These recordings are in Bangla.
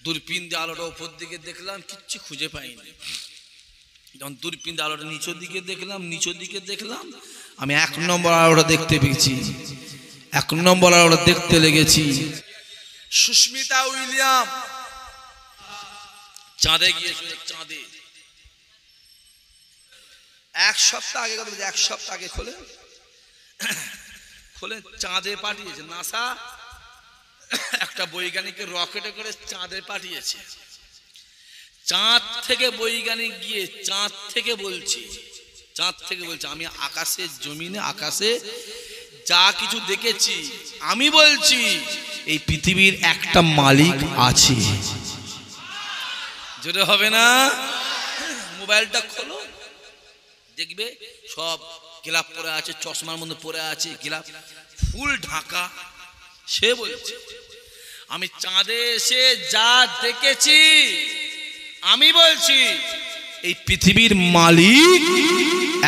দূরবীন দিয়ে আলোটা উপর দিকে দেখলাম, কিচ্ছু খুঁজে পাইনি। যখন দূরবীন দিয়ে আলোটা নিচের দিকে দেখলাম, আমি 1 নম্বর আলোটা দেখতে পেয়েছি। 1 নম্বর আলোটা দেখতে লেগেছি। সুস্মিতা উইলিয়াম চাঁদে গিয়েছিল, চাঁদে। 1 সপ্তাহ আগে, কথা বলছি 1 সপ্তাহ আগে খোলে চাঁদে পাঠিয়েছে নাসা। একটা বৈজ্ঞানিকের রকেটে করে চাঁদে পাঠিয়েছে। চাঁদ থেকে বৈজ্ঞানিক গিয়ে চাঁদ থেকে বলছে আমি আকাশে, জমিনে, আকাশে যা কিছু দেখেছি, আমি বলছি এই পৃথিবীর একটা মালিক আছে। জোরে হবে না? মোবাইলটা খোলো, দেখবে সব গিলাপ পরে আছে, চশমার মধ্যে পরে আছে, গিলাপ ফুল ঢাকা। সে বলছে আমি চাঁদে এসে যা দেখেছি, আমি বলছি এই পৃথিবীর মালিক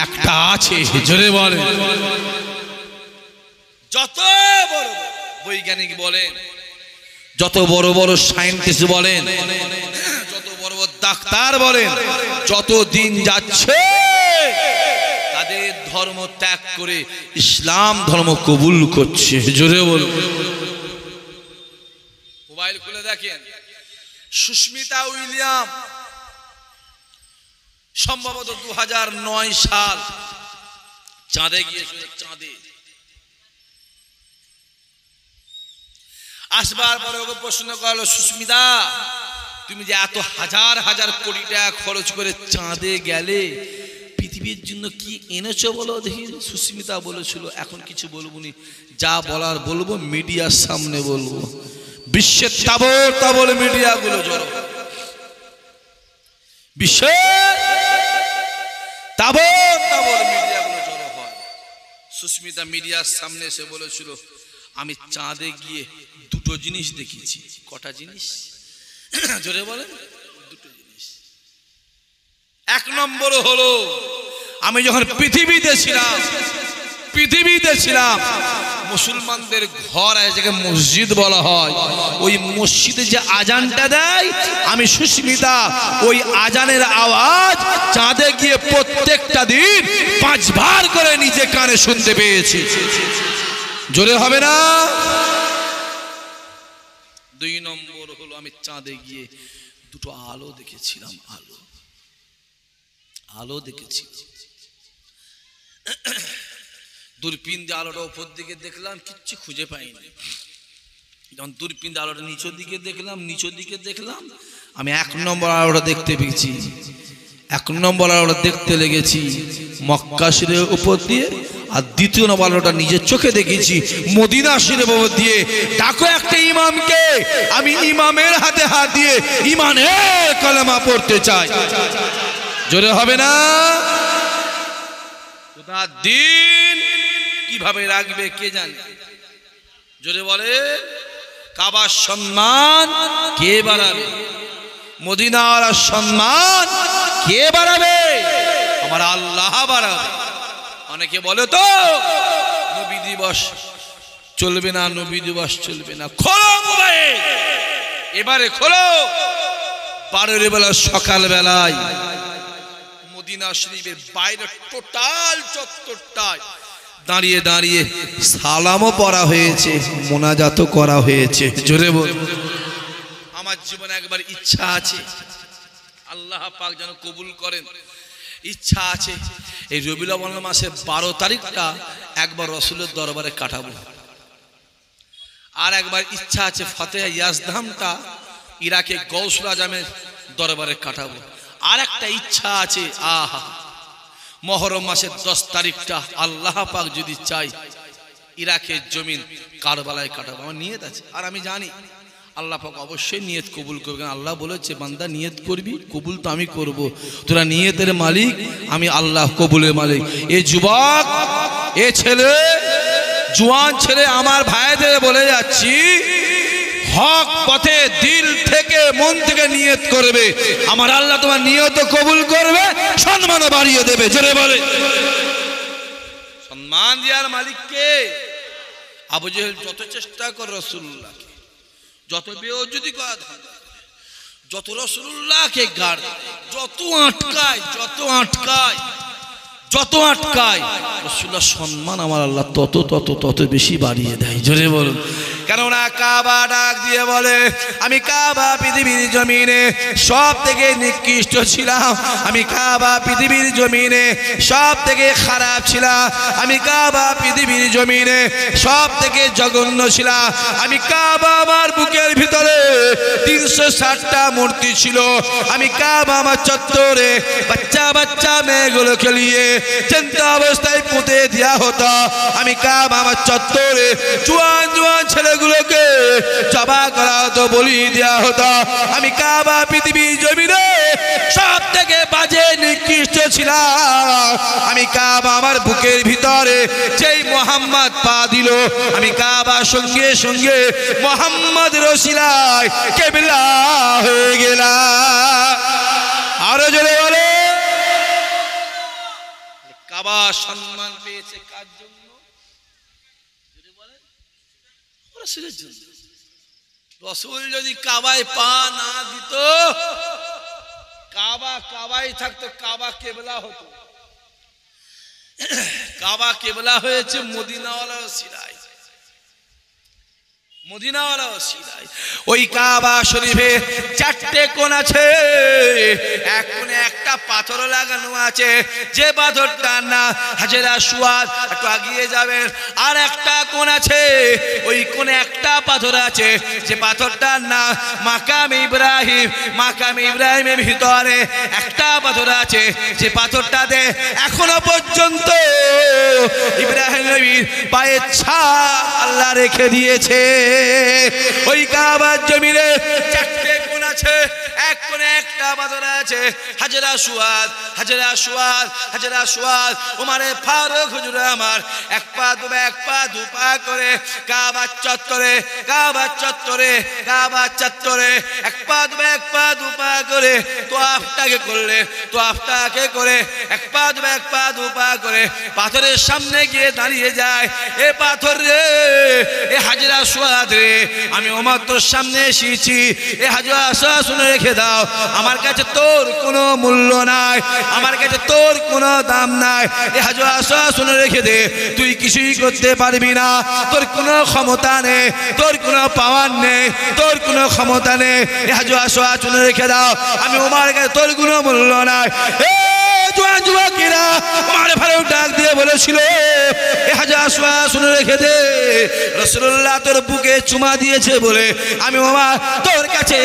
একটা আছে। জোরে বলে। যত বড় বৈজ্ঞানিক বলেন, যত বড় বড় সায়েন্টিস্ট বলেন, যত বড় বড় ডাক্তার বলেন, যত দিন যাচ্ছে তাদের ধর্ম ত্যাগ করে ইসলাম ধর্ম কবুল করছে। জোরে বলুন। মোবাইল খুলে দেখেন, সুস্মিতা উইলিয়াম সম্ভবত 2009 সাল চাঁদে গিয়েছিল। চাঁদে আসবার পরে ওকে প্রশ্ন করলো, সুস্মিতা তুমি যে এত হাজার হাজার কোটি টাকা খরচ করে চাঁদে গেলে, পৃথিবীর জন্য কি এনেছো বলো দেখি। সুস্মিতা বলেছিল এখন কিছু বলবো নি, যা বলার বলবো মিডিয়ার সামনে বলবো। বিশ্বের তাবড় মিডিয়া গুলো জড়ো, বিশ্বের তাবড় মিডিয়া গুলো জড়ো হয়। সুস্মিতা মিডিয়ার সামনে এসে বলেছিল আমি চাঁদে গিয়ে 2টো জিনিস দেখেছি। কটা জিনিস? জোরে বলেন। 2টো জিনিস। 1 নম্বর হলো, আমি যখন পৃথিবীতে ছিলাম মুসলমানদের ঘর আছে, যাকে মসজিদ বলা হয়, ওই মসজিদে যে আজানটা দেয়, আমি সুস্মিতা ওই আজানের আওয়াজ চাঁদে গিয়ে প্রত্যেকটা দিন 5 বার করে নিজে কানে শুনতে পেয়েছি। জোরে হবে না? 2 নম্বর হলো, আমি চাঁদে গিয়ে 2টো আলো দেখেছিলাম। আলো দেখেছি। দূরবীন দিয়ে আলোটা উপর দিকে দেখলাম, কিচ্ছু খুঁজে পাইনি। যখন দূরবীন দিয়ে আলোটা নিচের দিকে দেখলাম, আমি 1 নম্বর আলোটা দেখতে পেয়েছি। 1 নম্বর আলোটা দেখতে লেগেছি মক্কা শরীফের উপর দিয়ে, আর 2য় নম্বর আলোটা নিজের চোখে দেখেছি মদিনা শরীফের উপর দিয়ে। ডাকো একটা ইমামকে, আমি ইমামের হাতে হাত দিয়ে ইমানের কলেমা পড়তে চাই। জোরে হবে না? খোদার দিন কিভাবে রাখবে কে জানে। জোরে বলে। কাবার সম্মান কে বাড়াবে? মদিনার সম্মান কে বাড়াবে? আমার আল্লাহ বাড়াবে। অনেকে বলে তো নবী দিবস চলবে না, নবী দিবস চলবে না। খোলো মোবাইল, এবারে খোলো। 12 বেলা সকাল বেলায় মদিনা শরীফের বাইরে টোটাল চত্বরটায় দাঁড়িয়ে দাঁড়িয়ে সালামও পড়া হয়েছে, মোনাজাতও করা হয়েছে। জোরে বল। আমার জীবনে একবার ইচ্ছা আছে, আল্লাহ পাক যেন কবুল করেন, ইচ্ছা আছে এই রবিউল আউয়াল মাসের 12 তারিখটা একবার রাসূলের দরবারে কাটাবো। আর একবার ইচ্ছা আছে ফাতেহা ইয়াজদামটা ইরাকে গৌসুল আজমের দরবারে কাটাবো। আর একটা ইচ্ছা আছে, আহা, মুহররম মাসের 10 তারিখটা আল্লাহ পাক যদি চাই ইরাকের জমিন কারবালায় কাটাবো। আমার নিয়ত আছে, আর আমি জানি আল্লাহ পাক অবশ্যই নিয়ত কবুল করবেন। আল্লাহ বলেছে বান্দা নিয়ত করবি, কবুল তো আমি করব। তোরা নিয়তের মালিক, আমি আল্লাহ কবুলের মালিক। এ যুবক, এ ছেলে, জওয়ান ছেলে, আমার ভাইদের বলে যাচ্ছি, হক পথে দিল থেকে মন থেকে নিয়ত করবে, আমার আল্লাহ তোমার নিয়ত কবুল করবে, সম্মানও বাড়িয়ে দেবে। জোরে বলে। সম্মান দেওয়ার মালিক কে? আবু জেহেল যত চেষ্টা করে রাসূলুল্লাহকে, যত বেইজ্জতি করা, যত রাসূলুল্লাহকে গাড় যত আটকায় রাসূলুল্লাহ সম্মান আমার আল্লাহ তত বেশি বাড়িয়ে দেয়। জোরে বলুন। কেননা কাবা ডাক দিয়ে বলে, আমি কাবা পৃথিবীর জমিনে সব থেকে নিকৃষ্ট ছিলাম, আমি কাবা পৃথিবীর জমিনে সব থেকে খারাপ ছিলাম, আমি কাবা পৃথিবীর জমিনে সব থেকে জঘন্য ছিলাম, আমি কাবা আমার বুকের ভিতরে 360টা মূর্তি ছিল, আমি কাবা আমার চত্বরে বাচ্চা মেয়েগুলো খেলিয়ে চিন্তা অবস্থায় পুঁতে দেওয়া হতো, আমি কাবা আমার চত্বরে জোয়ান ছেলেগুলোকে জবা করা হতো, বলি দেওয়া হতো, আমি কাবা পৃথিবীর জমিনে সব থেকে বাজে নিকৃষ্ট ছিলাম, আমি কাবা আমার বুকের ভিতরে যেই মোহাম্মদ পা দিল, আমি কাবা সঙ্গে সঙ্গে মোহাম্মদ রসিলায় কেবলা হয়ে গেলাম। আরো জোরে বলে। কাবা সম্মান পেয়েছে কার জন্য? রাসূলের জন্য। রাসূল যদি কাবায় পা না দিত, কাবায় থাকতো, কাবা কেবলা হতো। কাবা কেবলা হয়েছে মদিনাওয়ালা ওসিলায়, ওই কাবা শরীফে 4টে কোণ আছে, এক কোণে একটা পাথর লাগানো আছে, যে পাথরটার নাম হাজরা সুয়াদ, একটু আগিয়ে যাবেন, আর একটা কোণ আছে, ওই কোণে একটা পাথর আছে, যে পাথরটার নাম মাকাম ইব্রাহিমের ভিতরে একটা পাথর আছে, যে পাথরটাতে এখনো পর্যন্ত ইব্রাহিম নবীর পায়ের ছাপ আল্লাহ রেখে দিয়েছে। ওই কাবার জমিনে 4টে কোণ আছে, এক কোণে একটা পাথর আছে, হাজরা সুয়াদ। উমারে ফারুক হুজুর আমার এক পা দুপা করে কাবার চত্বরে এক পা দুপা করে তোয়াফটাকে করে এক পা দুপা করে পাথরের সামনে গিয়ে দাঁড়িয়ে যায়, এ পাথর রে, এ হাজরা সুয়াদ রে, আমি ওমর তোর সামনে এসেছি, এ হাজরা সুয়াদ শুনে রেখে দাও, আমার কাছে তোর কোনো মূল্য নাই, আমার কাছে তোর কোনো দাম নাই, এ হাজরা সুয়াদ শুনে রেখে দে, তুই কিছুই করতে পারবি না, তোর কোনো ক্ষমতা নেই, তোর কোনো পাওয়ার নেই, তোর কোনো ক্ষমতা নেই, এ হাজরা সুয়াদ শুনে রেখে দাও, আমি ওমর কাছে তোর কোনো মূল্য নাই। যুবকেরা আমার ভালো ডাক দিয়ে বলেছিল, এ হাজরা সুয়াদ শুনে রেখে দে, রাসূলুল্লাহ তোর বুকে চুমা দিয়েছে বলে আমি ওমর তোর কাছে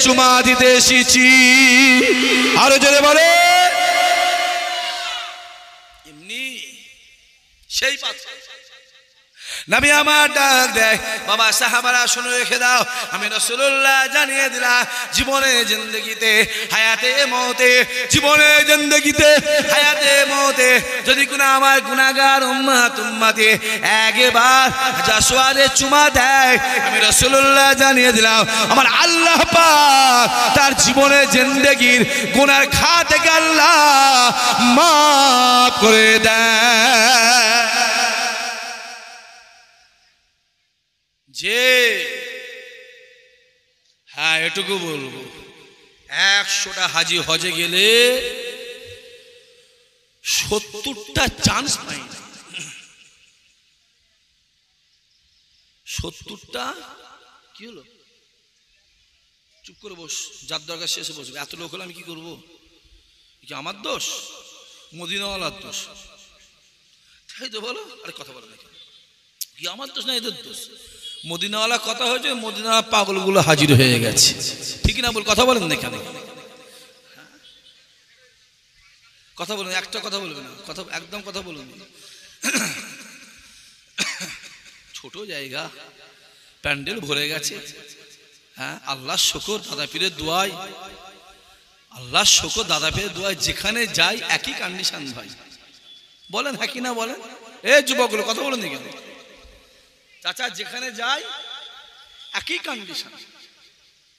চুমা দিতে এসেছি। আরো জোরে বলে। এমনি সেই পাথর নবী আমার ডাক দেয়, বাবা সাহাবারা শুনে রেখে দাও, আমি রাসূলুল্লাহ জানিয়ে দিলাম, জীবনে জিন্দেগিতে হায়াতে মওতে, জীবনে জিন্দেগিতে হায়াতে মওতে যদি কোনো আমার গুনাহগার উম্মতে একবার জাসওয়ারে চুমা দেয়, আমি রাসূলুল্লাহ জানিয়ে দিলাম, আমার আল্লাহ পাক তার জীবনে জিন্দেগির গুনার খাতা থেকে আল্লাহ মাফ করে দেয়। যে হ্যাঁ এটুকু বলবো, 100টা হাজি হজে গেলে 70টা চান্স পাই না, 70টা কি হলো? চুপ করে বস, যার দরকার শেষে বসবে। এত লোক হলে আমি কি করবো? কি আমার দোষ? মদিনাওয়ালার দোষ, তাই তো বলো। আরে কথা বলো না, কি আমার দোষ না এদের দোষ? মদিনাওয়ালা কথা হয়েছে, মদিনাওয়ালা পাগলগুলো হাজির হয়ে গেছে, ঠিক না? বল, কথা বলেন না কেন? কথা বলুন, একটা কথা বলবেন না, কথা একদম কথা বলুন। ছোট জায়গা, প্যান্ডেল ভরে গেছে, হ্যাঁ আল্লাহ শুকর, দাদা পীরের দোয়ায়, আল্লাহ শুকর, দাদা পীরের দোয়ায় যেখানে যাই একই কন্ডিশন ভাই, বলেন হ্যাঁ কি না বলেন? এ যুবকগুলো কথা বলুন না কেন? চাচা যেখানে যাই একই কন্ডিশন।